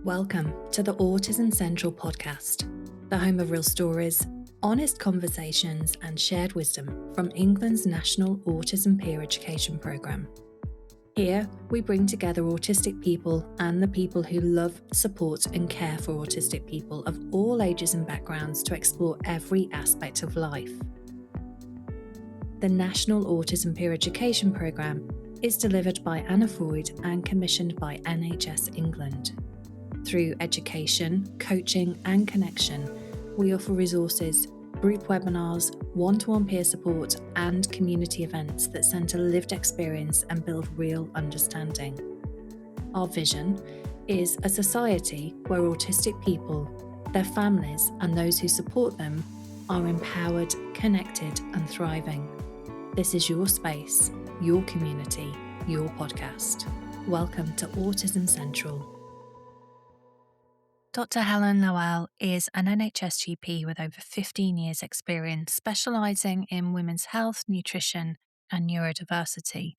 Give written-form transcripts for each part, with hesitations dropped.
Welcome to the Autism Central podcast, the home of real stories, honest conversations, and shared wisdom from England's National Autism Peer Education Programme. Here, we bring together autistic people and the people who love, support, and care for autistic people of all ages and backgrounds to explore every aspect of life. The National Autism Peer Education Programme is delivered by Anna Freud and commissioned by NHS England. Through education, coaching, and connection, we offer resources, group webinars, one-to-one peer support, and community events that centre lived experience and build real understanding. Our vision is a society where autistic people, their families, and those who support them are empowered, connected, and thriving. This is your space, your community, your podcast. Welcome to Autism Central. Dr Helen Lawal is an NHS GP with over 15 years' experience specialising in women's health, nutrition and neurodiversity.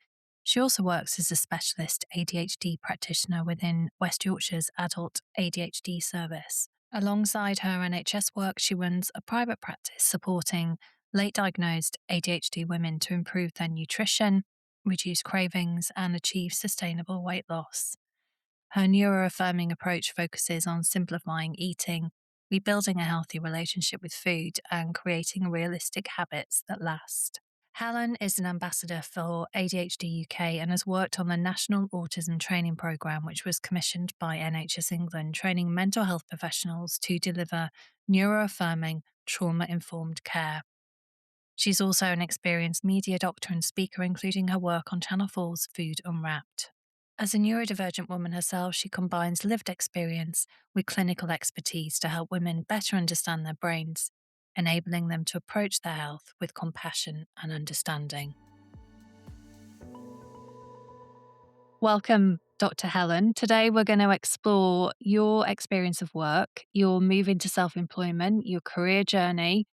She also works as a specialist ADHD practitioner within West Yorkshire's adult ADHD service. Alongside her NHS work, she runs a private practice supporting late diagnosed ADHD women to improve their nutrition, reduce cravings and achieve sustainable weight loss. Her neuroaffirming approach focuses on simplifying eating, rebuilding a healthy relationship with food, and creating realistic habits that last. Helen is an ambassador for ADHD UK and has worked on the National Autism Training Programme, which was commissioned by NHS England, training mental health professionals to deliver neuroaffirming, trauma-informed care. She's also an experienced media doctor and speaker, including her work on Channel 4's Food Unwrapped. As a neurodivergent woman herself, she combines lived experience with clinical expertise to help women better understand their brains, enabling them to approach their health with compassion and understanding. Welcome, Dr. Helen. Today we're going to explore your experience of work, your move into self-employment, your career journey,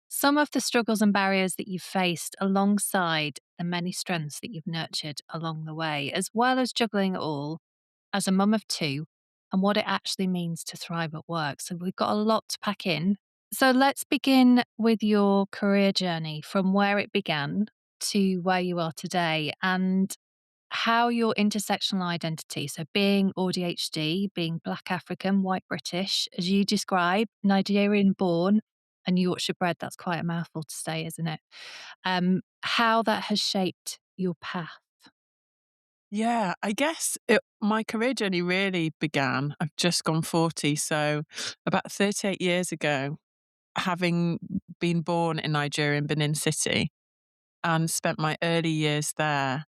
some of the struggles and barriers that you've faced alongside the many strengths that you've nurtured along the way, as well as juggling it all as a mum of two and what it actually means to thrive at work. So we've got a lot to pack in. So let's begin with your career journey from where it began to where you are today and how your intersectional identity, so being ADHD, being Black African, white British, as you describe, Nigerian born, and Yorkshire bred, that's quite a mouthful to say, isn't it? How that has shaped your path. Yeah, I guess my career journey really began, I've just gone 40, so about 38 years ago, having been born in Nigeria in Benin City and spent my early years there.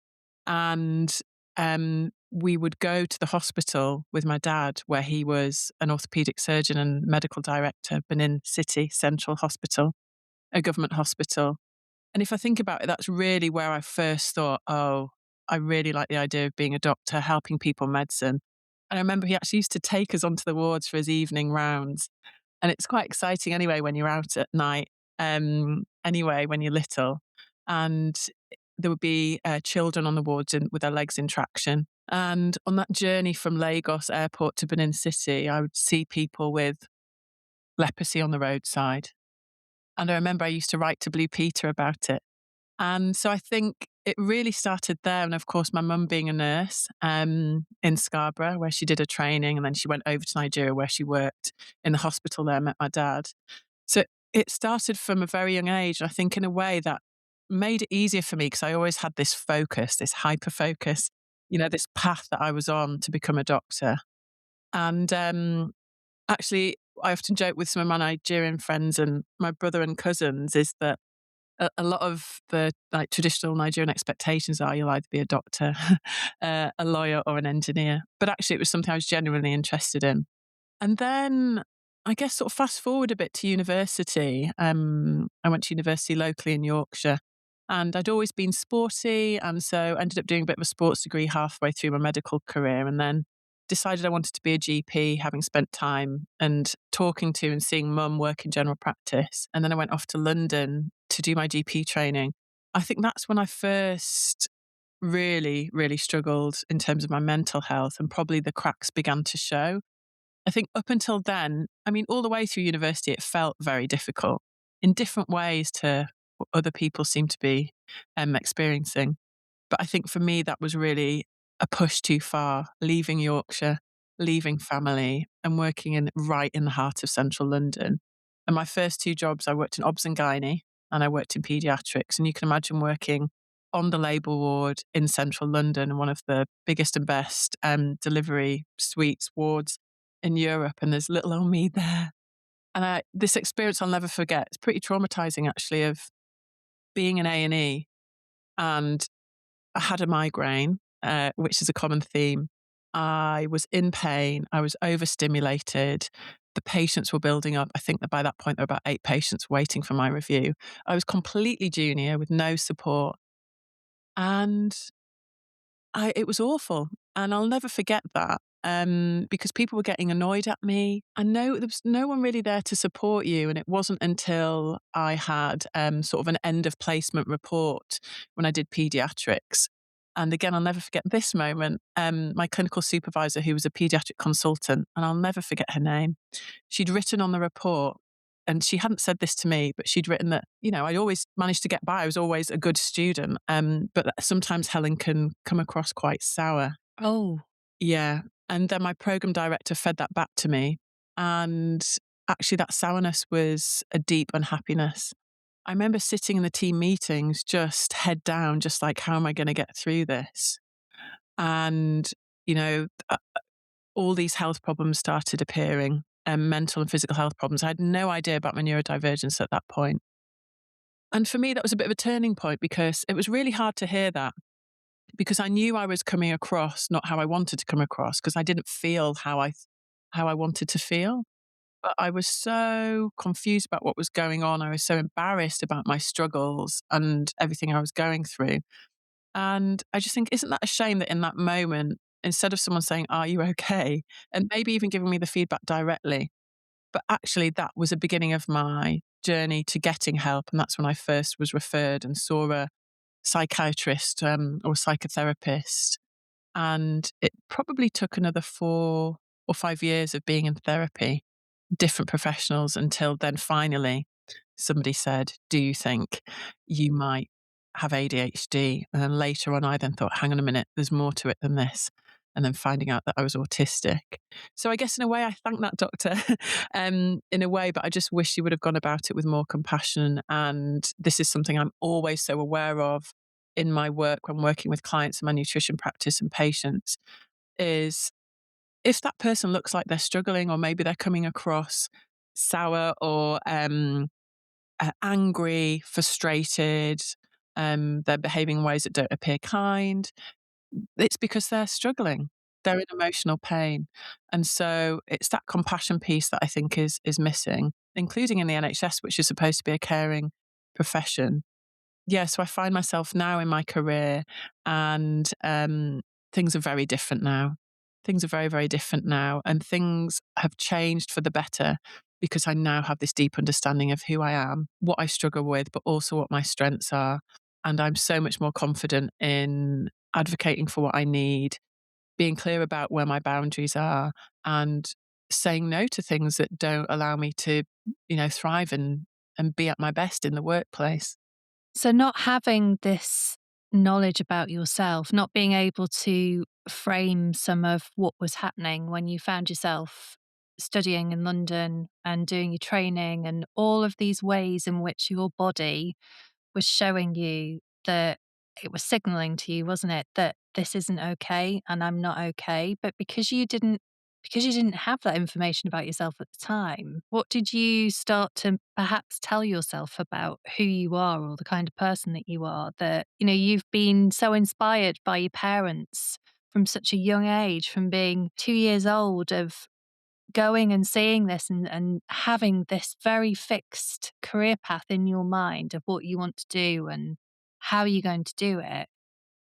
And we would go to the hospital with my dad, where he was an orthopaedic surgeon and medical director, Benin City Central Hospital, a government hospital. And if I think about it, that's really where I first thought, oh, I really like the idea of being a doctor, helping people medicine. And I remember he actually used to take us onto the wards for his evening rounds. And it's quite exciting anyway when you're out at night, anyway, when you're little. And there would be children on the wards with their legs in traction. And on that journey from Lagos airport to Benin City, I would see people with leprosy on the roadside. And I remember I used to write to Blue Peter about it. And so I think it really started there. And of course, my mum being a nurse in Scarborough, where she did her training, and then she went over to Nigeria, where she worked in the hospital there, met my dad. So it started from a very young age. I think in a way that made it easier for me because I always had this focus, this hyper focus, this path that I was on to become a doctor. And actually, I often joke with some of my Nigerian friends and my brother and cousins is that a lot of the traditional Nigerian expectations are you'll either be a doctor, a lawyer or an engineer. But actually it was something I was genuinely interested in. And then I guess sort of fast forward a bit to university. I went to university locally in Yorkshire and I'd always been sporty. And so ended up doing a bit of a sports degree halfway through my medical career and then decided I wanted to be a GP, having spent time and talking to and seeing mum work in general practice. And then I went off to London to do my GP training. I think that's when I first really, really struggled in terms of my mental health and probably the cracks began to show. I think up until then, I mean, all the way through university, it felt very difficult in different ways to what other people seem to be experiencing. But I think for me, that was really a push too far, leaving Yorkshire, leaving family, and working right in the heart of central London. And my first two jobs, I worked in obs and gynae and I worked in paediatrics. And you can imagine working on the labour ward in central London, one of the biggest and best delivery suites, wards in Europe. And there's little old me there. And this experience I'll never forget. It's pretty traumatizing, actually, of being in A&E. And I had a migraine, which is a common theme. I was in pain. I was overstimulated. The patients were building up. I think that by that point, there were about 8 patients waiting for my review. I was completely junior with no support. And it was awful, and I'll never forget that, because people were getting annoyed at me. I know there was no one really there to support you, and it wasn't until I had, sort of an end of placement report when I did paediatrics. And again, I'll never forget this moment. My clinical supervisor, who was a paediatric consultant, and I'll never forget her name, she'd written on the report, and she hadn't said this to me, but she'd written that, I always managed to get by. I was always a good student. But that sometimes Helen can come across quite sour. Oh, Yeah. And then my program director fed that back to me. And actually, that sourness was a deep unhappiness. I remember sitting in the team meetings, just head down, just like, how am I going to get through this? And, you know, all these health problems started appearing, mental and physical health problems. I had no idea about my neurodivergence at that point. And for me, that was a bit of a turning point because it was really hard to hear that because I knew I was coming across not how I wanted to come across because I didn't feel how I wanted to feel. But I was so confused about what was going on. I was so embarrassed about my struggles and everything I was going through. And I just think, isn't that a shame that in that moment, instead of someone saying, "Are you okay?" and maybe even giving me the feedback directly, but actually that was a beginning of my journey to getting help. And that's when I first was referred and saw a psychiatrist or psychotherapist. And it probably took another 4 or 5 years of being in therapy, different professionals, until then finally somebody said, "Do you think you might have ADHD?" And then later on, I then thought, hang on a minute, there's more to it than this. And then finding out that I was autistic. So I guess in a way, I thank that doctor in a way, but I just wish she would have gone about it with more compassion. And this is something I'm always so aware of in my work when working with clients in my nutrition practice and patients is if that person looks like they're struggling or maybe they're coming across sour or angry, frustrated, they're behaving in ways that don't appear kind, it's because they're struggling. They're in emotional pain. And so it's that compassion piece that I think is missing, including in the NHS, which is supposed to be a caring profession. Yeah, so I find myself now in my career and things are very different now. Things are very, very different now. And things have changed for the better because I now have this deep understanding of who I am, what I struggle with, but also what my strengths are. And I'm so much more confident in advocating for what I need, being clear about where my boundaries are, and saying no to things that don't allow me to, thrive and be at my best in the workplace. so not having this knowledge about yourself, not being able to frame some of what was happening when you found yourself studying in London and doing your training and all of these ways in which your body was showing you that it was signaling to you, wasn't it, that this isn't okay and I'm not okay. But because you didn't have that information about yourself at the time, what did you start to perhaps tell yourself about who you are or the kind of person that you are, that, you've been so inspired by your parents from such a young age, from being 2 years old, of going and seeing this and having this very fixed career path in your mind of what you want to do and how you're going to do it,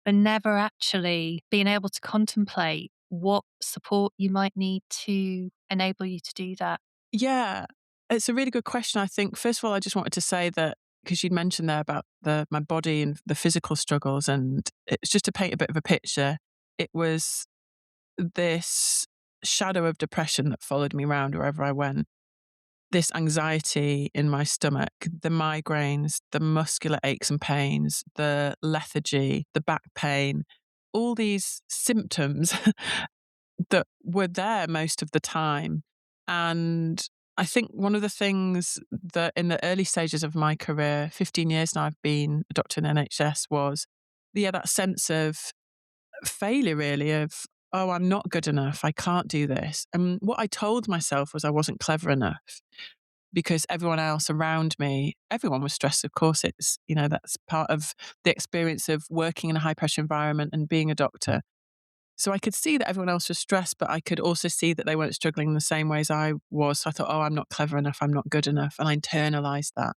but never actually being able to contemplate what support you might need to enable you to do that. Yeah, it's a really good question. I think, first of all, I just wanted to say that because you'd mentioned there about my body and the physical struggles, and it's just to paint a bit of a picture. It was this. shadow of depression that followed me around wherever I went. This anxiety in my stomach, the migraines, the muscular aches and pains, the lethargy, the back pain, all these symptoms that were there most of the time. And I think one of the things that in the early stages of my career, 15 years now I've been a doctor in NHS, was that sense of failure, really, of, oh, I'm not good enough. I can't do this. And what I told myself was I wasn't clever enough because everyone else around me, everyone was stressed. Of course, that's part of the experience of working in a high pressure environment and being a doctor. So I could see that everyone else was stressed, but I could also see that they weren't struggling in the same ways I was. So I thought, oh, I'm not clever enough. I'm not good enough. And I internalized that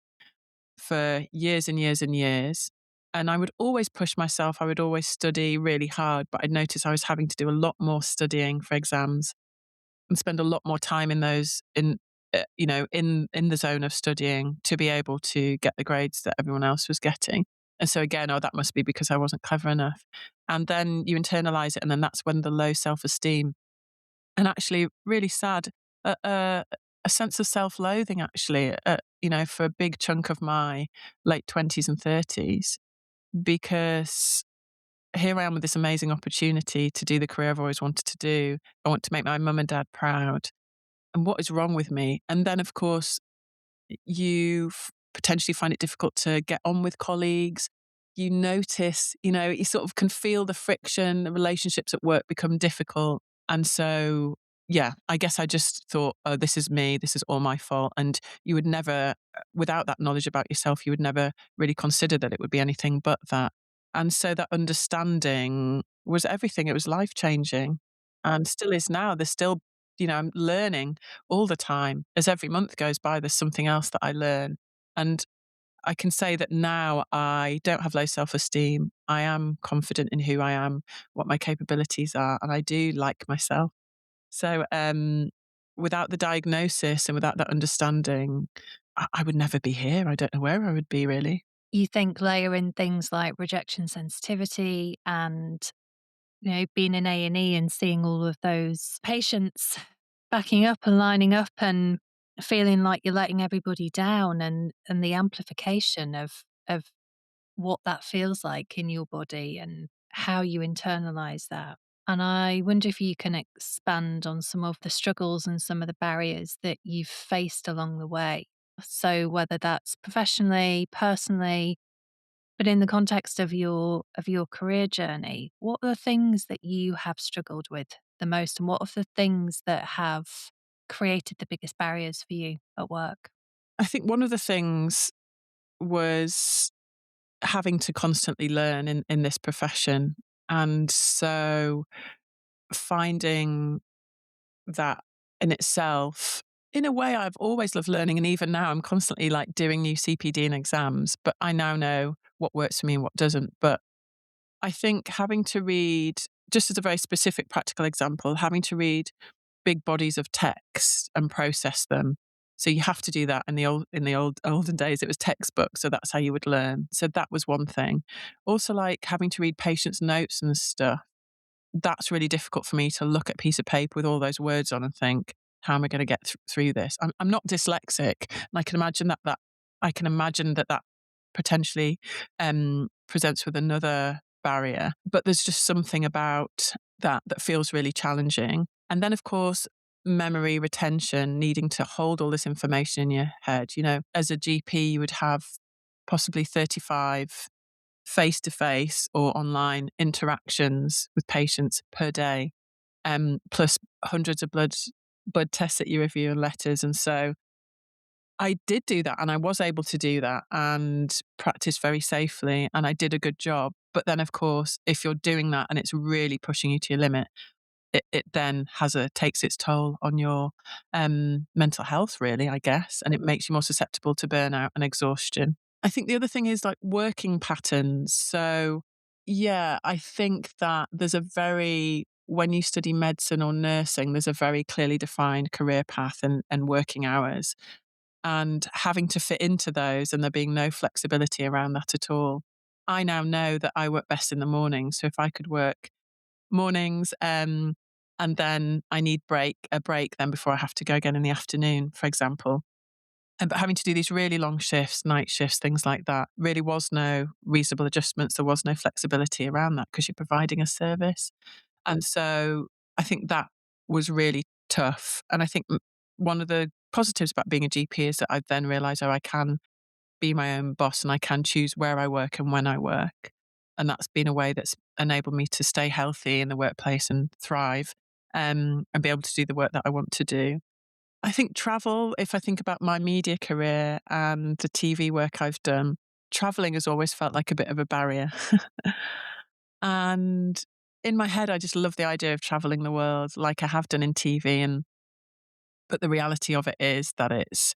for years and years and years. And I would always push myself. I would always study really hard, but I'd notice I was having to do a lot more studying for exams and spend a lot more time in those in the zone of studying to be able to get the grades that everyone else was getting. And so again, oh, that must be because I wasn't clever enough. And then you internalize it, and then that's when the low self-esteem and actually really sad, a, a, a sense of self-loathing actually, for a big chunk of my late 20s and 30s, because here I am with this amazing opportunity to do the career I've always wanted to do. I want to make my mum and dad proud. And what is wrong with me? And then, of course, you potentially find it difficult to get on with colleagues. You notice, you sort of can feel the friction, the relationships at work become difficult. And so, yeah, I guess I just thought, oh, this is me, this is all my fault. And you would never, without that knowledge about yourself, you would never really consider that it would be anything but that. And so that understanding was everything. It was life changing and still is now. There's still, I'm learning all the time. As every month goes by, there's something else that I learn. And I can say that now I don't have low self esteem. I am confident in who I am, what my capabilities are, and I do like myself. So, without the diagnosis and without that understanding, I would never be here. I don't know where I would be really. You think layer in things like rejection sensitivity and, being in A&E and seeing all of those patients backing up and lining up and feeling like you're letting everybody down, and the amplification of what that feels like in your body and how you internalize that. And I wonder if you can expand on some of the struggles and some of the barriers that you've faced along the way. So whether that's professionally, personally, but in the context of your career journey, what are the things that you have struggled with the most, and what are the things that have created the biggest barriers for you at work? I think one of the things was having to constantly learn in this profession. And so finding that in itself, in a way, I've always loved learning. And even now, I'm constantly like doing new CPD and exams, but I now know what works for me and what doesn't. But I think having to read, just as a very specific practical example, having to read big bodies of text and process them. So you have to do that in the olden days. It was textbooks, so that's how you would learn. So that was one thing. Also, like having to read patients' notes and stuff. That's really difficult for me to look at a piece of paper with all those words on and think, how am I going to get through this? I'm not dyslexic, and I can imagine that potentially presents with another barrier. But there's just something about that feels really challenging. And then, of course, memory retention, needing to hold all this information in your head. As a GP, you would have possibly 35 face to face or online interactions with patients per day, plus hundreds of blood tests that you review and letters. And so I did do that and I was able to do that and practice very safely and I did a good job. But then, of course, if you're doing that and it's really pushing you to your limit, it then takes its toll on your mental health, really, I guess, and it makes you more susceptible to burnout and exhaustion. I think the other thing is like working patterns. So, yeah, I think that when you study medicine or nursing, there's a very clearly defined career path and working hours, and having to fit into those and there being no flexibility around that at all. I now know that I work best in the morning. So if I could work mornings, And then I need a break then before I have to go again in the afternoon, for example. And but having to do these really long shifts, night shifts, things like that, really was no reasonable adjustments. There was no flexibility around that because you're providing a service. And so I think that was really tough. And I think one of the positives about being a GP is that I then realized, oh, I can be my own boss and I can choose where I work and when I work. And that's been a way that's enabled me to stay healthy in the workplace and thrive, and be able to do the work that I want to do. I think travel, if I think about my media career and the TV work I've done, traveling has always felt like a bit of a barrier. And in my head, I just love the idea of traveling the world like I have done in TV. But the reality of it is that it's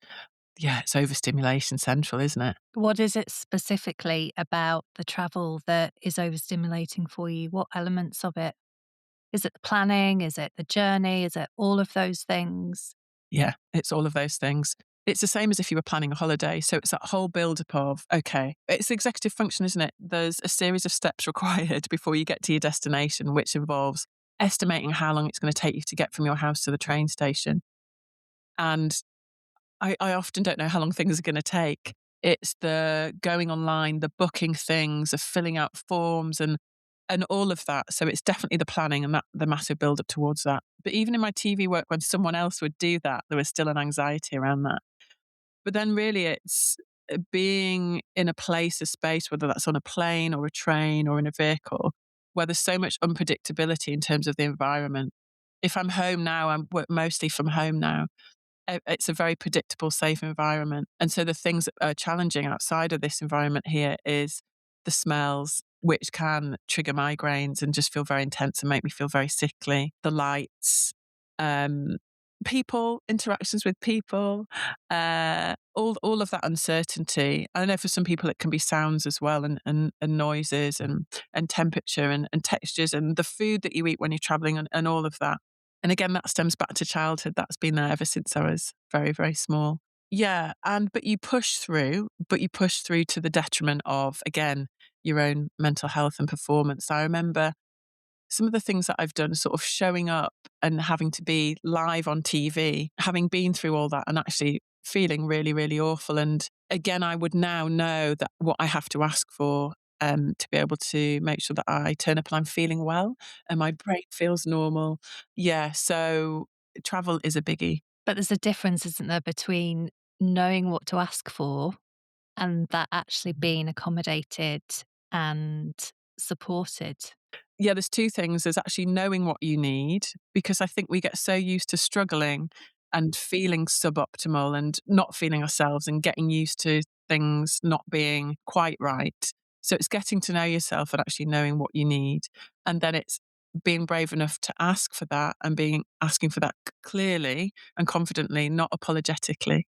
overstimulation central, isn't it? What is it specifically about the travel that is overstimulating for you? What elements of it? Is it the planning? Is it the journey? Is it all of those things? Yeah, it's all of those things. It's the same as if you were planning a holiday. So it's that whole build up of, okay, it's executive function, isn't it? There's a series of steps required before you get to your destination, which involves estimating how long it's going to take you to get from your house to the train station. And I often don't know how long things are going to take. It's the going online, the booking things, the filling out forms and all of that. So it's definitely the planning and that the massive build up towards that. But even in my TV work, when someone else would do that, there was still an anxiety around that. But then really it's being in a place, a space, whether that's on a plane or a train or in a vehicle, where there's so much unpredictability in terms of the environment. If I'm home now, I'm work mostly from home now. It's a very predictable, safe environment. And so the things that are challenging outside of this environment here is the smells, which can trigger migraines and just feel very intense and make me feel very sickly. The lights, um, people, interactions with people, all of that uncertainty. I know for some people it can be sounds as well, and noises and temperature and textures and the food that you eat when you're traveling and all of that. And again, that stems back to childhood. That's been there ever since I was very, very small. Yeah, but you push through to the detriment of, again, your own mental health and performance. I remember some of the things that I've done sort of showing up and having to be live on TV, having been through all that and actually feeling really, really awful. And again, I would now know that what I have to ask for, to be able to make sure that I turn up and I'm feeling well and my brain feels normal. Yeah. So travel is a biggie. But there's a difference, isn't there, between knowing what to ask for and that actually being accommodated and supported. Yeah, there's two things. There's actually knowing what you need, because I think we get so used to struggling and feeling suboptimal and not feeling ourselves and getting used to things not being quite right. So it's getting to know yourself and actually knowing what you need. And then it's being brave enough to ask for that and being asking for that clearly and confidently, not apologetically.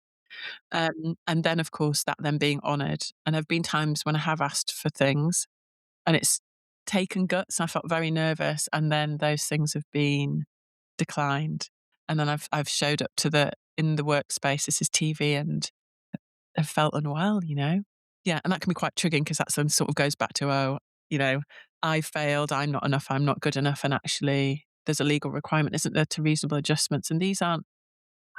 And then, of course, that then being honoured. And there have been times when I have asked for things and it's taken guts. I felt very nervous, and then those things have been declined. And then I've showed up to the in the workspace. This is TV, and have felt unwell. Yeah, and that can be quite triggering because that then sort of goes back to you know, I failed. I'm not enough. I'm not good enough. And actually, there's a legal requirement, isn't there, to reasonable adjustments? And these aren't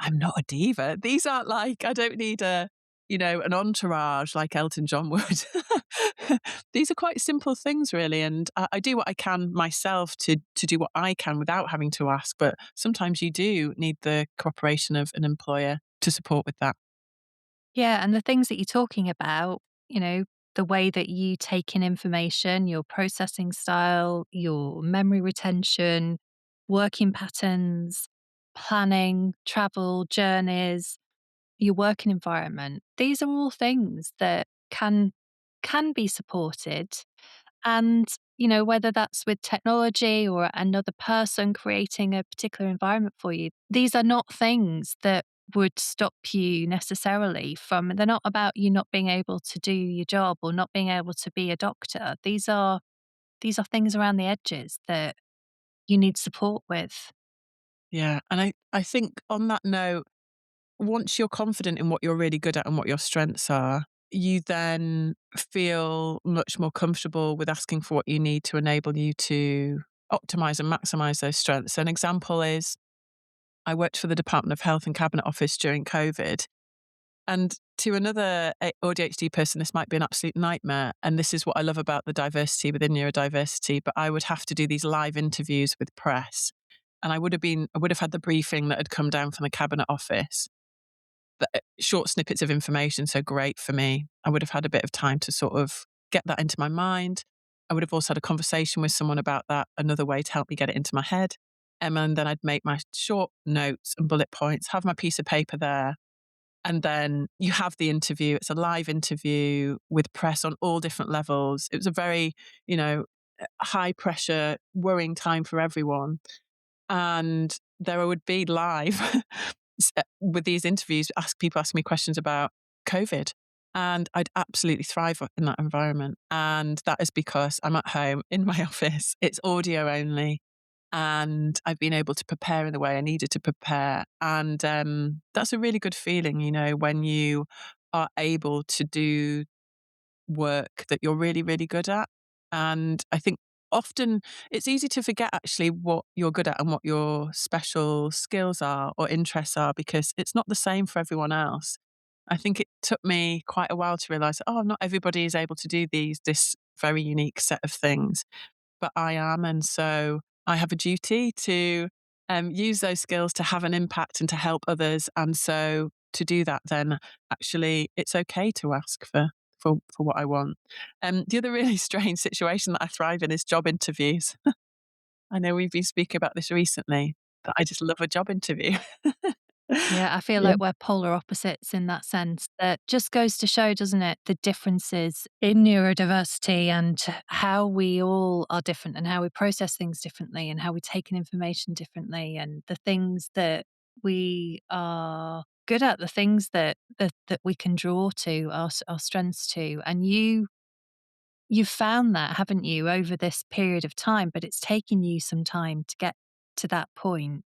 I'm not a diva. These aren't like I don't need an entourage like Elton John would. These are quite simple things really, and I do what I can myself to do what I can without having to ask, but sometimes you do need the cooperation of an employer to support with that. Yeah, and the things that you're talking about, the way that you take in information, your processing style, your memory retention, working patterns, planning, travel, journeys, your working environment. These are all things that can be supported. And, whether that's with technology or another person creating a particular environment for you, these are not things that would stop you necessarily they're not about you not being able to do your job or not being able to be a doctor. These are things around the edges that you need support with. Yeah, and I think on that note, once you're confident in what you're really good at and what your strengths are, you then feel much more comfortable with asking for what you need to enable you to optimize and maximize those strengths. So an example is I worked for the Department of Health and Cabinet Office during COVID. And to another ADHD person, this might be an absolute nightmare. And this is what I love about the diversity within neurodiversity. But I would have to do these live interviews with press. And I would have had the briefing that had come down from the Cabinet Office, but short snippets of information. So great for me. I would have had a bit of time to sort of get that into my mind. I would have also had a conversation with someone about that, another way to help me get it into my head. And then I'd make my short notes and bullet points, have my piece of paper there, and then you have the interview. It's a live interview with press on all different levels. It was a very, you know, high pressure, worrying time for everyone. And there would be live with these interviews, people ask me questions about COVID. And I'd absolutely thrive in that environment. And that is because I'm at home in my office. It's audio only, and I've been able to prepare in the way I needed to prepare. And that's a really good feeling, you know, when you are able to do work that you're really, really good at. And I think often it's easy to forget actually what you're good at and what your special skills are or interests are, because it's not the same for everyone else. I think it took me quite a while to realize, oh, not everybody is able to do this very unique set of things, but I am. And so I have a duty to use those skills to have an impact and to help others. And so to do that, then actually it's okay to ask for what I want. The other really strange situation that I thrive in is job interviews. I know we've been speaking about this recently, but I just love a job interview. Yeah, I feel Yeah. like we're polar opposites in that sense. That just goes to show, doesn't it, the differences in neurodiversity and how we all are different and how we process things differently and how we take in information differently and the things that we are good at, the things that we can draw to, our strengths to. And you've found that, haven't you, over this period of time, but it's taken you some time to get to that point.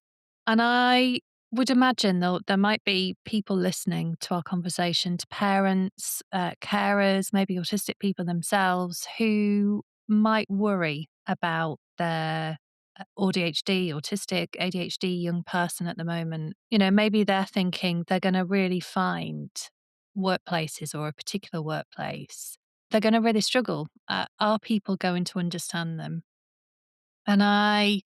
And I would imagine there might be people listening to our conversation, to parents, carers, maybe autistic people themselves, who might worry about their ADHD, autistic, ADHD young person at the moment. You know, maybe they're thinking they're going to really find workplaces or a particular workplace. They're going to really struggle. Are people going to understand them? And I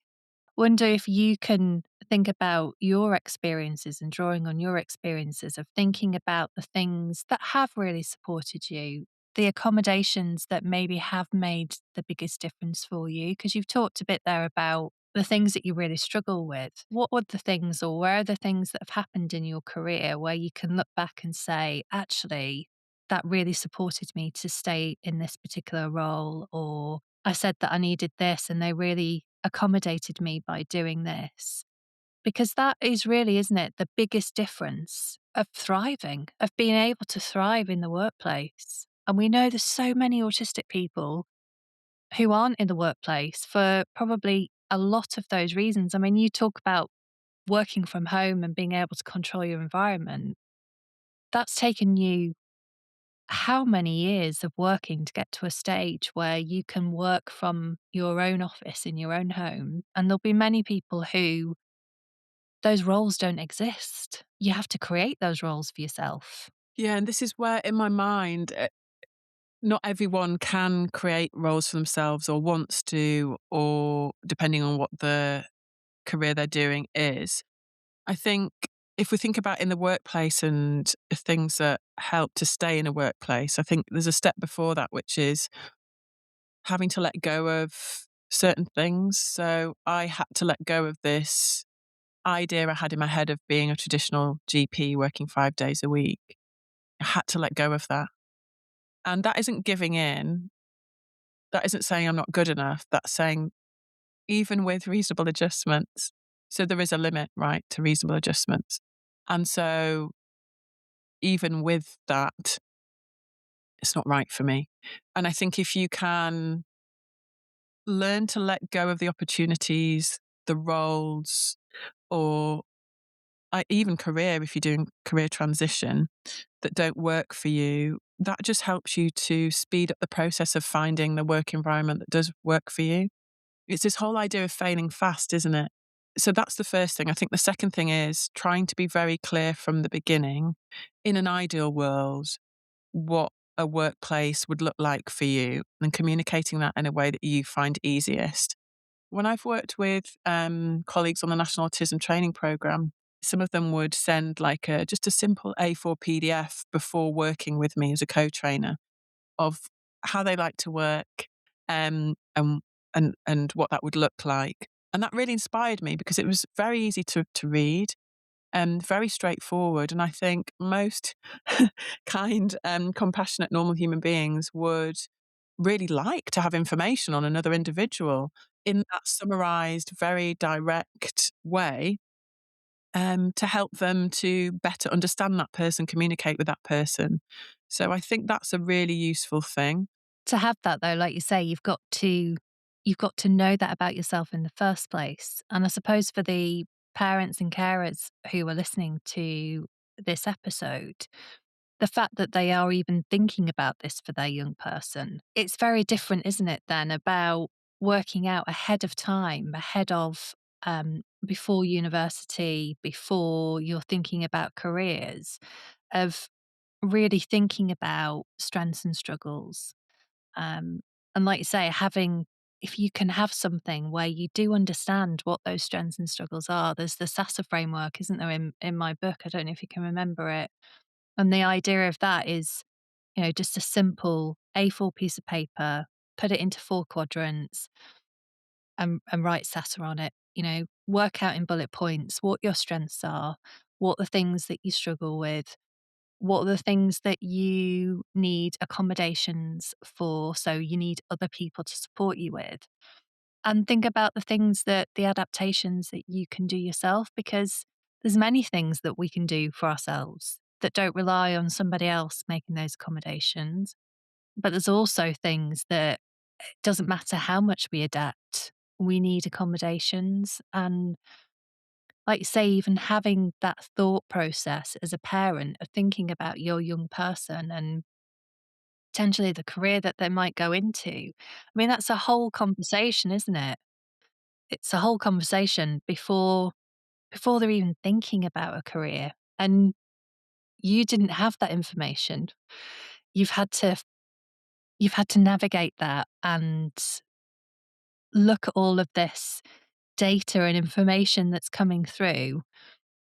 wonder if you can think about your experiences and drawing on your experiences of thinking about the things that have really supported you, the accommodations that maybe have made the biggest difference for you. Because you've talked a bit there about the things that you really struggle with. What were the things, or where are the things that have happened in your career where you can look back and say, actually, that really supported me to stay in this particular role, or I said that I needed this and they really accommodated me by doing this. Because that is really, isn't it, the biggest difference of thriving, of being able to thrive in the workplace. And we know there's so many autistic people who aren't in the workplace for probably a lot of those reasons. I mean, you talk about working from home and being able to control your environment. That's taken you how many years of working to get to a stage where you can work from your own office in your own home? And there'll be many people who those roles don't exist. You have to create those roles for yourself. Yeah, and this is where in my mind, not everyone can create roles for themselves or wants to, or depending on what the career they're doing is. I think if we think about in the workplace and things that help to stay in a workplace, I think there's a step before that, which is having to let go of certain things. So I had to let go of this idea I had in my head of being a traditional GP working 5 days a week. I had to let go of that. And that isn't giving in. That isn't saying I'm not good enough. That's saying even with reasonable adjustments. So there is a limit, right, to reasonable adjustments. And so even with that, it's not right for me. And I think if you can learn to let go of the opportunities, the roles, or even career, if you're doing career transition that don't work for you, that just helps you to speed up the process of finding the work environment that does work for you. It's this whole idea of failing fast, isn't it? So that's the first thing. I think the second thing is trying to be very clear from the beginning, in an ideal world, what a workplace would look like for you and communicating that in a way that you find easiest. When I've worked with colleagues on the National Autism Training Programme, some of them would send like just a simple A4 PDF before working with me as a co-trainer of how they like to work, um, and and what that would look like. And that really inspired me because it was very easy to read and very straightforward. And I think most kind, compassionate, normal human beings would really like to have information on another individual in that summarized, very direct way, to help them to better understand that person, communicate with that person. So I think that's a really useful thing. To have that though, like you say, you've got to know that about yourself in the first place. And I suppose for the parents and carers who are listening to this episode, the fact that they are even thinking about this for their young person, it's very different, isn't it, then about working out ahead of time, ahead of before university, before you're thinking about careers, of really thinking about strengths and struggles. Um, and like you say, having, if you can have something where you do understand what those strengths and struggles are, there's the SASA framework, isn't there, in my book? I don't know if you can remember it. And the idea of that is, just a simple A4 piece of paper, put it into 4 quadrants and write SASA on it. Work out in bullet points what your strengths are, what the things that you struggle with, what are the things that you need accommodations for, so you need other people to support you with. And think about the adaptations that you can do yourself, because there's many things that we can do for ourselves that don't rely on somebody else making those accommodations. But there's also things that it doesn't matter how much we adapt, we need accommodations. And like you say, even having that thought process as a parent of thinking about your young person and potentially the career that they might go into. I mean, that's a whole conversation, isn't it? It's a whole conversation before they're even thinking about a career. And you didn't have that information. You've had to you've had to navigate that and look at all of this data and information that's coming through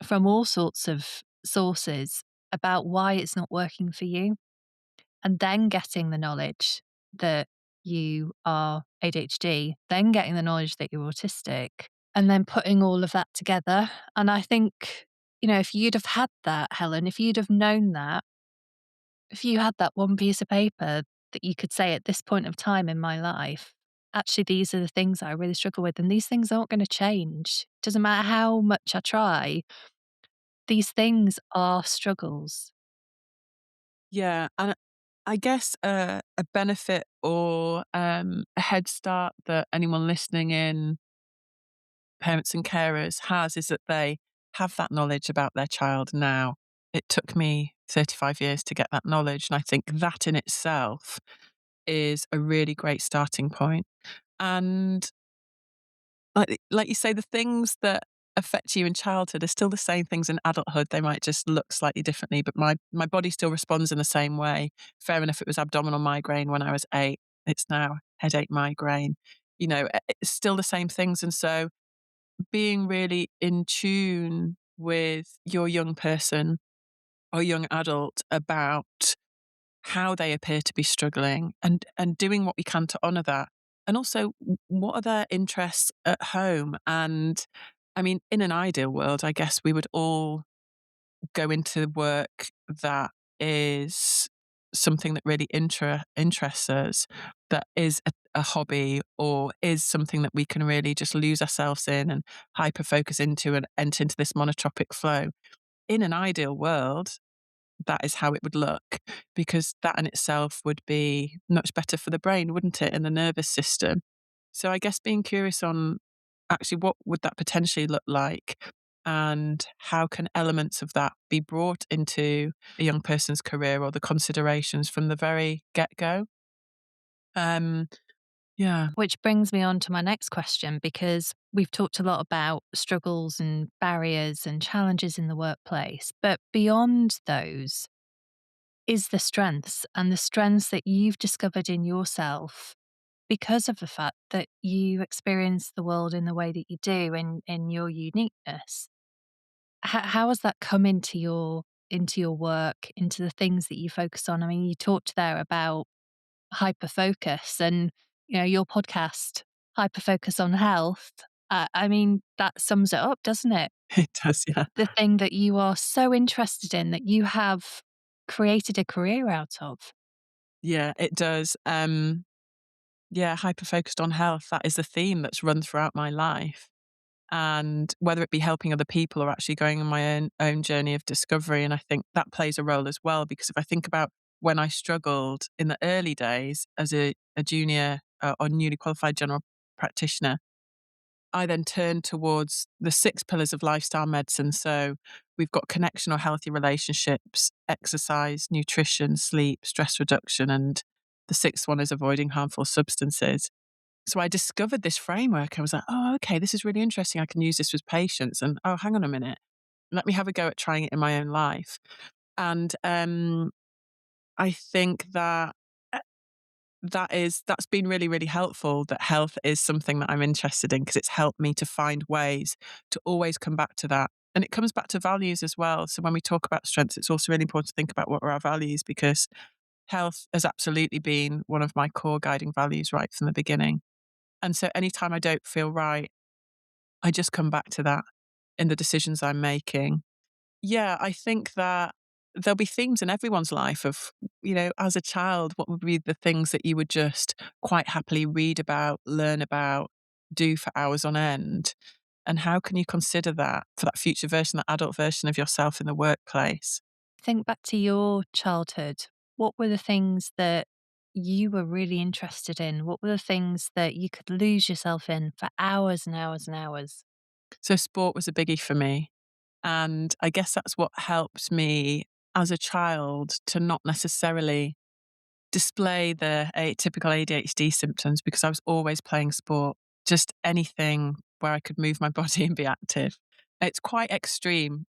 from all sorts of sources about why it's not working for you, and then getting the knowledge that you are ADHD, then getting the knowledge that you're autistic, and then putting all of that together. And I think, if you'd have had that, Helen, if you'd have known that, if you had that one piece of paper that you could say at this point of time in my life, actually, these are the things that I really struggle with, and these things aren't going to change. Doesn't matter how much I try, these things are struggles. Yeah, and I guess a benefit or a head start that anyone listening in, parents and carers, has is that they have that knowledge about their child now. It took me 35 years to get that knowledge, and I think that in itself is a really great starting point. And like you say, the things that affect you in childhood are still the same things in adulthood. They might just look slightly differently, but my body still responds in the same way. Fair enough, it was abdominal migraine when I was 8. It's now headache migraine. It's still the same things. And so being really in tune with your young person or young adult about how they appear to be struggling, and doing what we can to honor that. And also, what are their interests at home? And I mean, in an ideal world, I guess we would all go into work that is something that really interests us, that is a hobby, or is something that we can really just lose ourselves in and hyper focus into and enter into this monotropic flow. In an ideal world, that is how it would look, because that in itself would be much better for the brain, wouldn't it, and the nervous system. So I guess being curious on actually what would that potentially look like, and how can elements of that be brought into a young person's career or the considerations from the very get-go. Yeah. Which brings me on to my next question, because we've talked a lot about struggles and barriers and challenges in the workplace. But beyond those is the strengths, and the strengths that you've discovered in yourself because of the fact that you experience the world in the way that you do, in your uniqueness. How has that come into your work, into the things that you focus on? I mean, you talked there about hyperfocus and, your podcast, Hyperfocus on Health. I mean, that sums it up, doesn't it? It does, yeah. The thing that you are so interested in that you have created a career out of. Yeah, it does. Yeah, hyper focused on health. That is a theme that's run throughout my life. And whether it be helping other people or actually going on my own journey of discovery. And I think that plays a role as well, because if I think about when I struggled in the early days as a junior or newly qualified general practitioner, I then turned towards the 6 pillars of lifestyle medicine. So we've got connection or healthy relationships, exercise, nutrition, sleep, stress reduction, and the sixth one is avoiding harmful substances. So I discovered this framework. I was like, oh, okay, this is really interesting. I can use this with patients. And oh, hang on a minute. Let me have a go at trying it in my own life. And I think that that's been really, really helpful, that health is something that I'm interested in, because it's helped me to find ways to always come back to that. And it comes back to values as well. So when we talk about strengths, it's also really important to think about what are our values, because health has absolutely been one of my core guiding values right from the beginning. And so anytime I don't feel right, I just come back to that in the decisions I'm making. Yeah, I think that there'll be themes in everyone's life of, as a child, what would be the things that you would just quite happily read about, learn about, do for hours on end? And how can you consider that for that future version, that adult version of yourself in the workplace? Think back to your childhood. What were the things that you were really interested in? What were the things that you could lose yourself in for hours and hours and hours? So, sport was a biggie for me. And I guess that's what helped me as a child to not necessarily display the typical ADHD symptoms, because I was always playing sport, just anything where I could move my body and be active. It's quite extreme,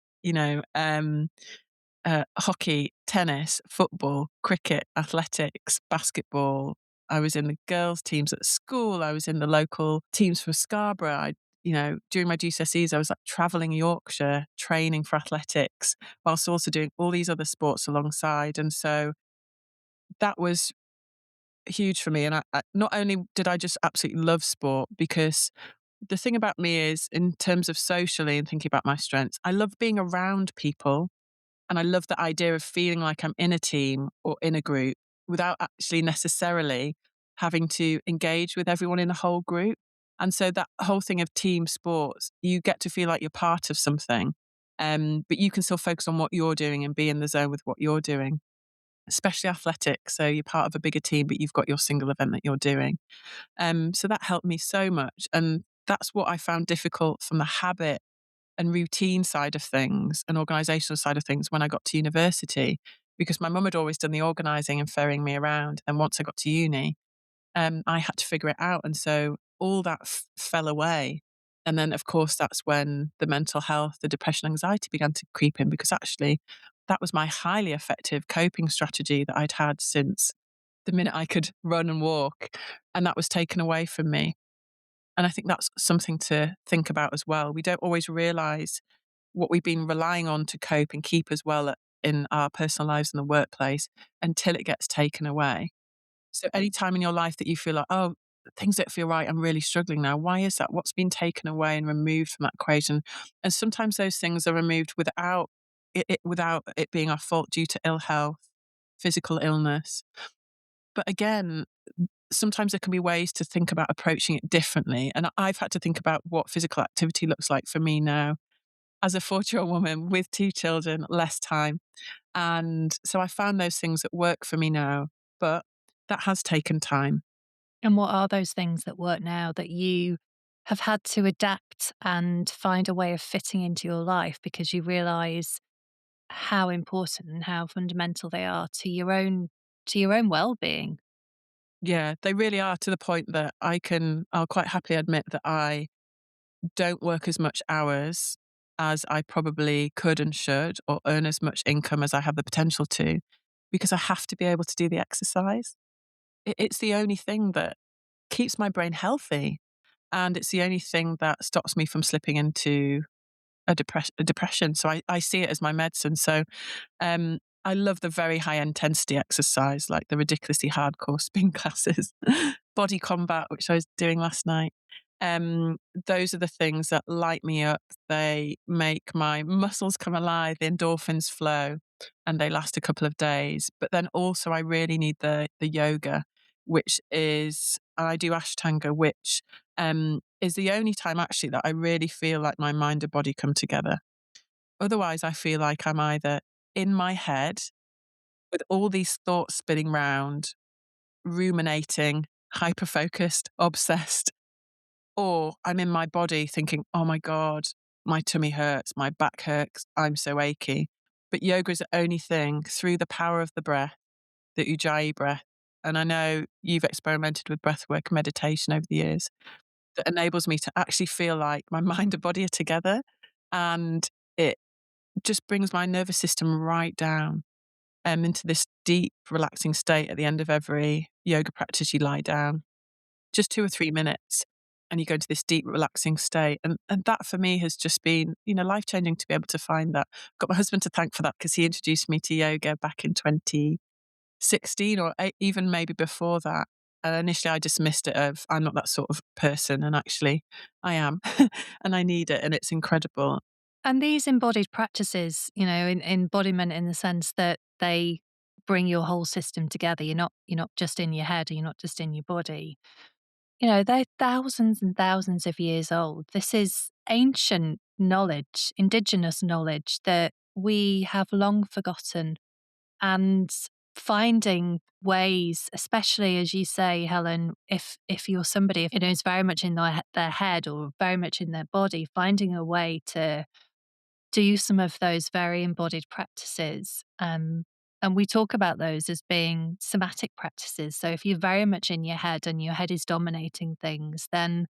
hockey, tennis, football, cricket, athletics, basketball. I was in the girls' teams at school. I was in the local teams for Scarborough. During my GCSEs, I was like traveling Yorkshire, training for athletics, whilst also doing all these other sports alongside. And so that was huge for me. And not only did I just absolutely love sport, because the thing about me is, in terms of socially and thinking about my strengths, I love being around people. And I love the idea of feeling like I'm in a team or in a group without actually necessarily having to engage with everyone in the whole group. And so that whole thing of team sports, you get to feel like you're part of something, but you can still focus on what you're doing and be in the zone with what you're doing, especially athletics. So you're part of a bigger team, but you've got your single event that you're doing. So that helped me so much. And that's what I found difficult from the habit and routine side of things and organizational side of things when I got to university, because my mum had always done the organizing and ferrying me around. And once I got to uni, I had to figure it out. And so all that fell away. And then, of course, that's when the mental health, the depression, anxiety began to creep in, because actually that was my highly effective coping strategy that I'd had since the minute I could run and walk. And that was taken away from me. And I think that's something to think about as well. We don't always realize what we've been relying on to cope and keep as well in our personal lives in the workplace until it gets taken away. So any time in your life that you feel like, oh, things don't feel right, I'm really struggling now. Why is that? What's been taken away and removed from that equation? And sometimes those things are removed without it being our fault, due to ill health, physical illness. But again, sometimes there can be ways to think about approaching it differently. And I've had to think about what physical activity looks like for me now as a 40-year-old woman with 2 children, less time. And so I found those things that work for me now, but that has taken time. And what are those things that work now that you have had to adapt and find a way of fitting into your life because you realize how important and how fundamental they are to your own well-being? Yeah, they really are, to the point that I'll quite happily admit that I don't work as much hours as I probably could and should, or earn as much income as I have the potential to, because I have to be able to do the exercise. It's the only thing that keeps my brain healthy, and it's the only thing that stops me from slipping into a depression. So I see it as my medicine. So I love the very high intensity exercise, like the ridiculously hardcore spin classes, body combat, which I was doing last night. Um, those are the things that light me up. They make my muscles come alive, the endorphins flow, and they last a couple of days. But then also, I really need the yoga, which is I do Ashtanga, which is the only time actually that I really feel like my mind and body come together. Otherwise, I feel like I'm either in my head with all these thoughts spinning round, ruminating, hyper focused, obsessed, or I'm in my body thinking, oh my God, my tummy hurts, my back hurts, I'm so achy. But yoga is the only thing through the power of the breath, the ujjayi breath. And I know you've experimented with breathwork meditation over the years that enables me to actually feel like my mind and body are together. And it just brings my nervous system right down into this deep, relaxing state at the end of every yoga practice. You lie down just 2 or 3 minutes and you go into this deep, relaxing state. And that for me has just been, life changing to be able to find that. Got my husband to thank for that because he introduced me to yoga back in 2016 or even maybe before that. And initially I dismissed it of, I'm not that sort of person. And actually I am. And I need it. And it's incredible. And these embodied practices, embodiment in the sense that they bring your whole system together. You're not just in your head, or you're not just in your body. They're thousands and thousands of years old. This is ancient knowledge, indigenous knowledge that we have long forgotten. And finding ways, especially as you say, Helen, if you're somebody who's very much in their head or very much in their body, finding a way to do some of those very embodied practices. And we talk about those as being somatic practices. So if you're very much in your head and your head is dominating things, then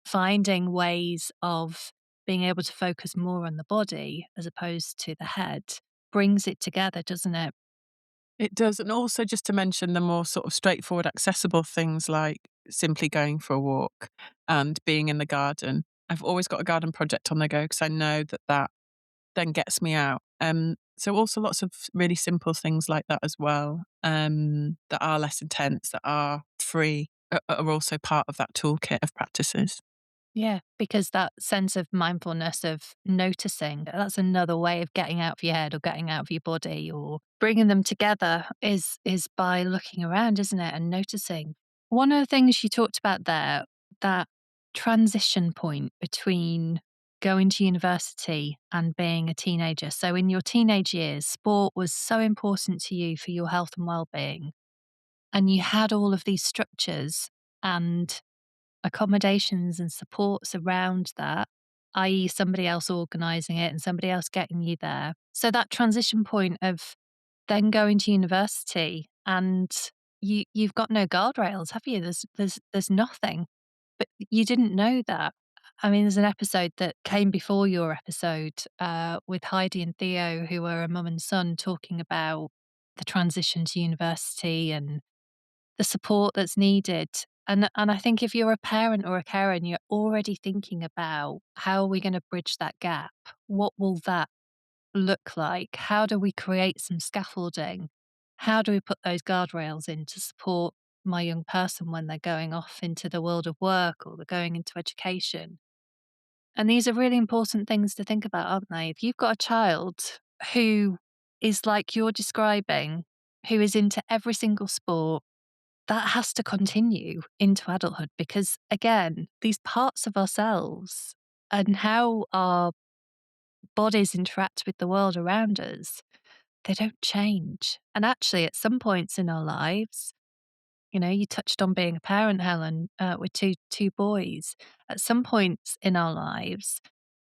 finding ways of being able to focus more on the body as opposed to the head brings it together, doesn't it? It does. And also just to mention the more sort of straightforward, accessible things like simply going for a walk and being in the garden. I've always got a garden project on the go because I know that that then gets me out. So also lots of really simple things like that as well, that are less intense, that are free, are also part of that toolkit of practices. Yeah, because that sense of mindfulness of noticing, that's another way of getting out of your head or getting out of your body or bringing them together is by looking around, isn't it? And noticing. One of the things you talked about there, that transition point between going to university and being a teenager. So in your teenage years, sport was so important to you for your health and well-being. And you had all of these structures and accommodations and supports around that, i.e., somebody else organizing it and somebody else getting you there. So that transition point of then going to university and you've got no guardrails, have you? There's nothing. But you didn't know that. I mean, there's an episode that came before your episode with Heidi and Theo, who are a mum and son, talking about the transition to university and the support that's needed. And I think if you're a parent or a carer and you're already thinking about how are we going to bridge that gap, what will that look like? How do we create some scaffolding? How do we put those guardrails in to support my young person when they're going off into the world of work or they're going into education? And these are really important things to think about, aren't they? If you've got a child who is like you're describing, who is into every single sport, that has to continue into adulthood because, again, these parts of ourselves and how our bodies interact with the world around us, they don't change. And actually, at some points in our lives, you touched on being a parent, Helen, with two boys. At some points in our lives,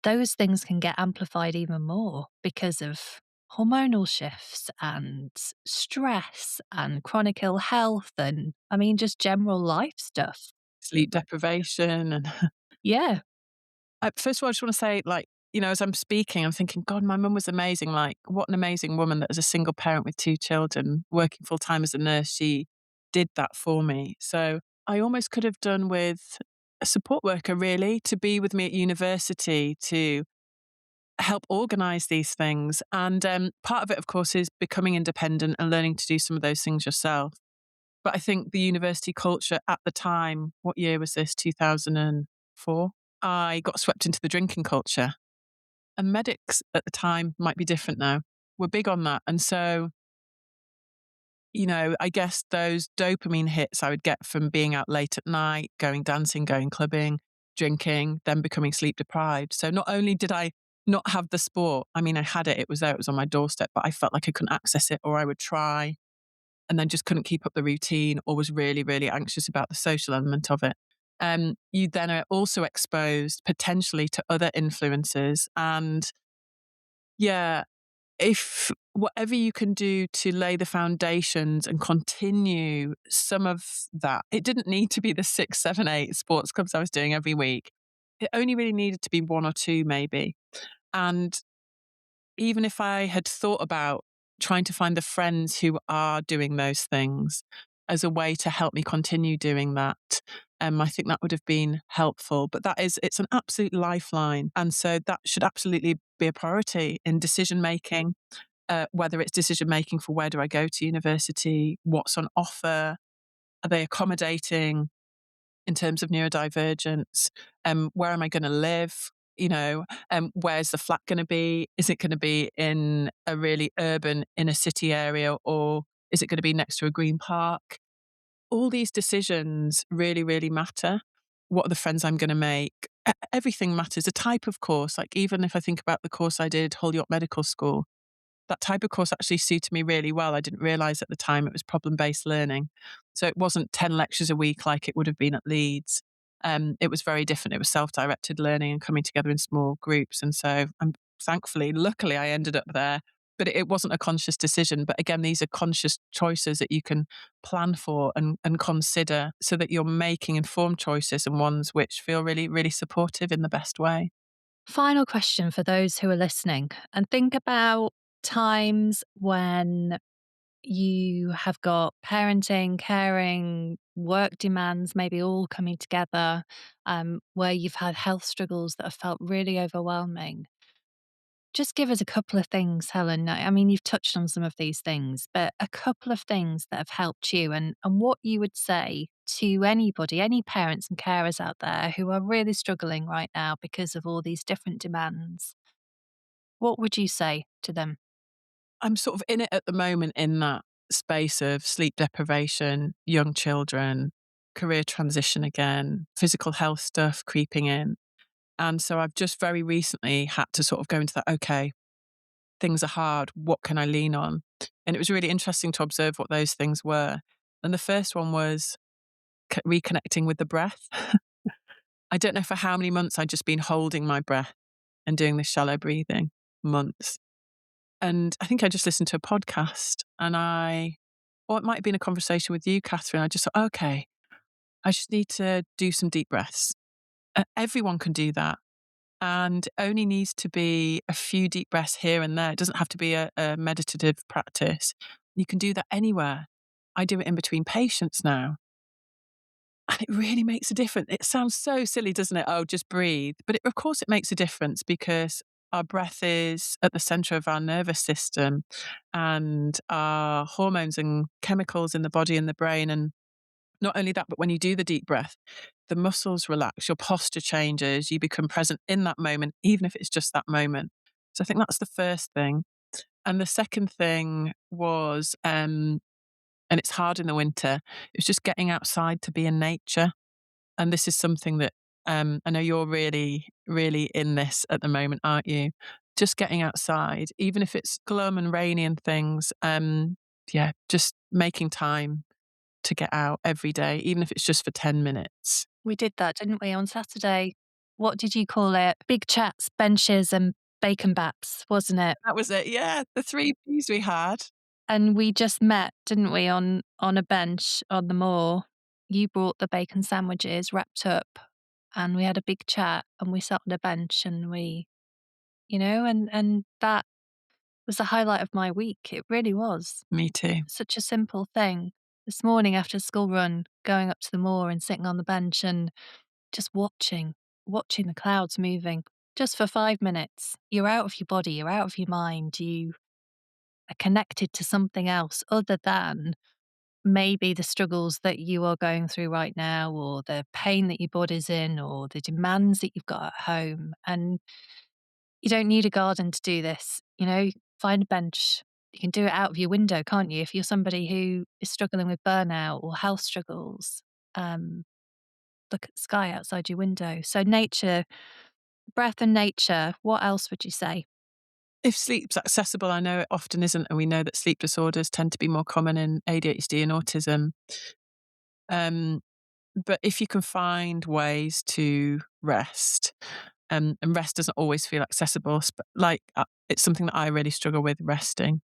those things can get amplified even more because of hormonal shifts and stress and chronic ill health and, I mean, just general life stuff. Sleep deprivation and Yeah. first of all, I just want to say, like, as I'm speaking, I'm thinking, God, my mum was amazing. Like, what an amazing woman that as a single parent with two children, working full time as a nurse, she did that for me. So I almost could have done with a support worker, really, to be with me at university, to help organize these things. And part of it, of course, is becoming independent and learning to do some of those things yourself. But I think the university culture at the time, what year was this? 2004? I got swept into the drinking culture. And medics at the time, might be different now, were big on that. And so, I guess those dopamine hits I would get from being out late at night, going dancing, going clubbing, drinking, then becoming sleep deprived. So not only did I not have the sport, I mean, I had it, it was there, it was on my doorstep, but I felt like I couldn't access it, or I would try and then just couldn't keep up the routine, or was really, really anxious about the social element of it. You then are also exposed potentially to other influences. And yeah, if whatever you can do to lay the foundations and continue some of that, it didn't need to be the 6, 7, 8 sports clubs I was doing every week. It only really needed to be one or two, maybe. And even if I had thought about trying to find the friends who are doing those things as a way to help me continue doing that, I think that would have been helpful. But it's an absolute lifeline. And so that should absolutely be a priority in decision making, whether it's decision making for where do I go to university, what's on offer, are they accommodating in terms of neurodivergence, where am I going to live? Where's the flat going to be? Is it going to be in a really urban inner city area, or is it going to be next to a green park? All these decisions really, really matter. What are the friends I'm going to make? Everything matters. A type of course, like even if I think about the course I did, Holyoke Medical School, that type of course actually suited me really well. I didn't realize at the time it was problem-based learning. So it wasn't 10 lectures a week like it would have been at Leeds. It was very different. It was self-directed learning and coming together in small groups. And so luckily, I ended up there. But it wasn't a conscious decision. But again, these are conscious choices that you can plan for and consider, so that you're making informed choices and ones which feel really, really supportive in the best way. Final question for those who are listening, and think about times when you have got parenting, caring, work demands, maybe all coming together, where you've had health struggles that have felt really overwhelming. Just give us a couple of things, Helen. I mean, you've touched on some of these things, but a couple of things that have helped you, and what you would say to anybody, any parents and carers out there who are really struggling right now because of all these different demands. What would you say to them? I'm sort of in it at the moment, in that space of sleep deprivation, young children, career transition again, physical health stuff creeping in. And so I've just very recently had to sort of go into that, okay, things are hard. What can I lean on? And it was really interesting to observe what those things were. And the first one was reconnecting with the breath. I don't know for how many months I'd just been holding my breath and doing this shallow breathing, months. And I think I just listened to a podcast, or it might have been a conversation with you, Catherine. I just thought, okay, I just need to do some deep breaths. Everyone can do that. And only needs to be a few deep breaths here and there. It doesn't have to be a meditative practice. You can do that anywhere. I do it in between patients now. And it really makes a difference. It sounds so silly, doesn't it? Oh, just breathe. But of course, it makes a difference, because our breath is at the center of our nervous system and our hormones and chemicals in the body and the brain. And not only that, but when you do the deep breath, the muscles relax, your posture changes, you become present in that moment, even if it's just that moment. So I think that's the first thing. And the second thing was, and it's hard in the winter, it was just getting outside to be in nature. And this is something that I know you're really, really in this at the moment, aren't you? Just getting outside, even if it's glum and rainy and things. Yeah, just making time to get out every day, even if it's just for 10 minutes. We did that, didn't we, on Saturday? What did you call it? Big chats, benches, and bacon baps, wasn't it? That was it, yeah, the 3 Bs we had. And we just met, didn't we, on a bench on the moor. You brought the bacon sandwiches wrapped up, and we had a big chat, and we sat on a bench, and we, and that was the highlight of my week. It really was. Me too. Such a simple thing. This morning after school run, going up to the moor and sitting on the bench and just watching the clouds moving just for 5 minutes. You're out of your body, you're out of your mind, you are connected to something else other than maybe the struggles that you are going through right now, or the pain that your body's in, or the demands that you've got at home. And you don't need a garden to do this. Find a bench. You can do it out of your window, can't you? If you're somebody who is struggling with burnout or health struggles, look at the sky outside your window. So nature, breath and nature. What else would you say? If sleep's accessible, I know it often isn't, and we know that sleep disorders tend to be more common in ADHD and autism. Um, but if you can find ways to rest, and rest doesn't always feel accessible, it's something that I really struggle with, resting.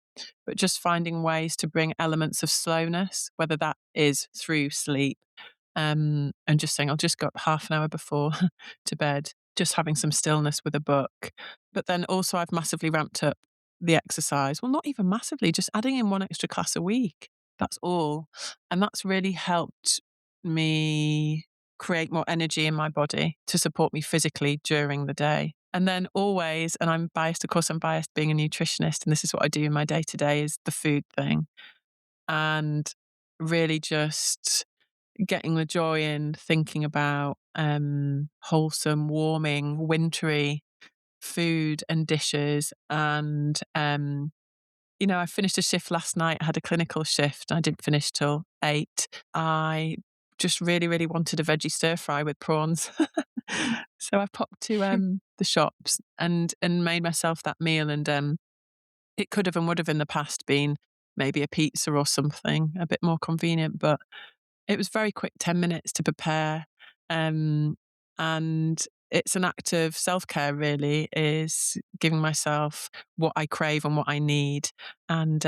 But just finding ways to bring elements of slowness, whether that is through sleep, and just saying, I'll just go up half an hour before to bed, just having some stillness with a book. But then also, I've massively ramped up the exercise. Well, not even massively, just adding in one extra class a week. That's all. And that's really helped me create more energy in my body to support me physically during the day. And then always, and I'm biased, of course, I'm biased being a nutritionist, and this is what I do in my day to day, is the food thing. And really just getting the joy in thinking about wholesome, warming, wintry food and dishes. And, I finished a shift last night. I had a clinical shift. I didn't finish till 8. I just really, really wanted a veggie stir fry with prawns. So I popped to the shops and made myself that meal. And it could have and would have in the past been maybe a pizza or something a bit more convenient, but it was very quick, 10 minutes to prepare. And it's an act of self-care, really, is giving myself what I crave and what I need, and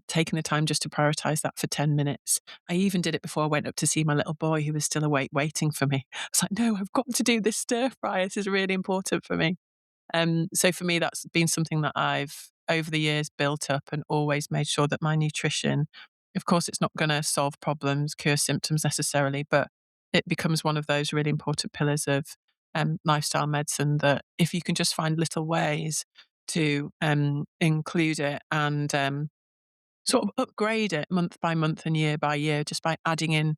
taking the time just to prioritize that for 10 minutes. I even did it before I went up to see my little boy, who was still awake waiting for me. I was like, no, I've got to do this stir fry. This is really important for me. So for me, that's been something that I've over the years built up and always made sure that my nutrition, of course, it's not going to solve problems, cure symptoms necessarily, but it becomes one of those really important pillars of lifestyle medicine, that if you can just find little ways to include it and sort of upgrade it month by month and year by year, just by adding in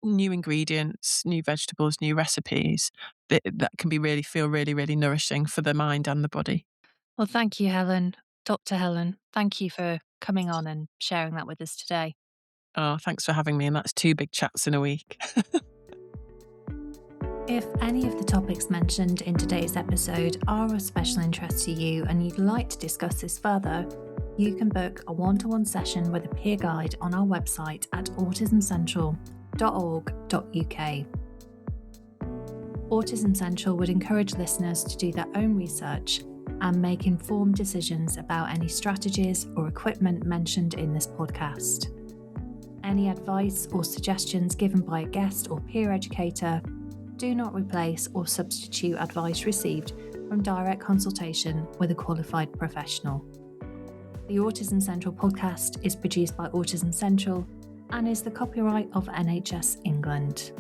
new ingredients, new vegetables, new recipes, that can be feel really, really nourishing for the mind and the body. Well, thank you, Helen. Dr. Helen, thank you for coming on and sharing that with us today. Oh, thanks for having me. And that's 2 big chats in a week. If any of the topics mentioned in today's episode are of special interest to you and you'd like to discuss this further, you can book a one-to-one session with a peer guide on our website at autismcentral.org.uk. Autism Central would encourage listeners to do their own research and make informed decisions about any strategies or equipment mentioned in this podcast. Any advice or suggestions given by a guest or peer educator do not replace or substitute advice received from direct consultation with a qualified professional. The Autism Central podcast is produced by Autism Central and is the copyright of NHS England.